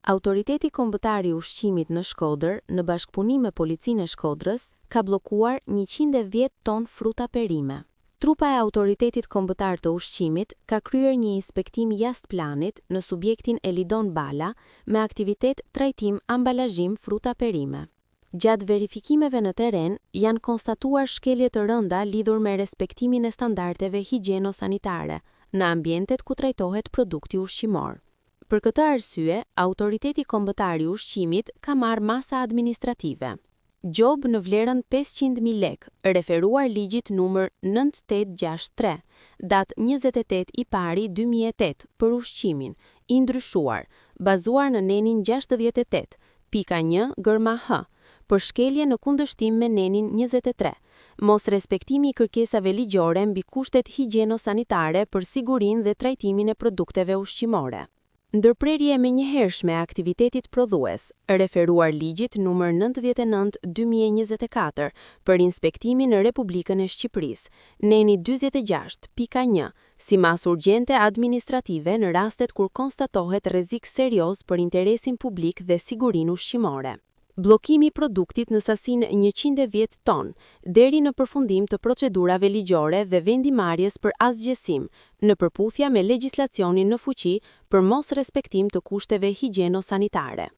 Autoriteti Kombëtar i Ushqimit në Shkodër, në bashkëpunim me Policinë e Shkodrës, ka bllokuar 110 ton fruta perime. Trupa e Autoritetit Kombëtar të Ushqimit ka kryer një inspektim jashtëplanit në subjektin Elidon Bala me aktivitet trajtim ambalazhim fruta perime. Gjatë verifikimeve në teren, janë konstatuar shkelje të rënda lidhur me respektimin e standardeve higjieno-sanitare në ambientet ku trajtohet produkti ushqimor. Për këtë arsye, Autoriteti Kombëtar i Ushqimit ka marrë masa administrative. Gjobë në vlerën 500.000 lekë, referuar ligjit numër 9863, datë 28 i pari 2008 për ushqimin, i ndryshuar, bazuar në nenin 68.1-H, për shkelje në kundërshtim me nenin 23, mos respektimi i kërkesave ligjore mbi kushtet higjieno-sanitare për sigurinë dhe trajtimin e produkteve ushqimore. Ndërprerje e menjëhershme e aktivitetit prodhues, referuar ligjit numër 99/2024 për inspektimin në Republikën e Shqipërisë, neni 46.1, si mas urgjente administrative në rastet kur konstatohet rrezik serioz për interesin publik dhe sigurinë ushqimore. Bllokimi i produktit në sasinë 110 ton, deri në përfundim të procedurave ligjore dhe vendimarrjes për asgjësim, në përputhje me legjislacionin në fuqi për mos respektim të kushteve higjieno-sanitare.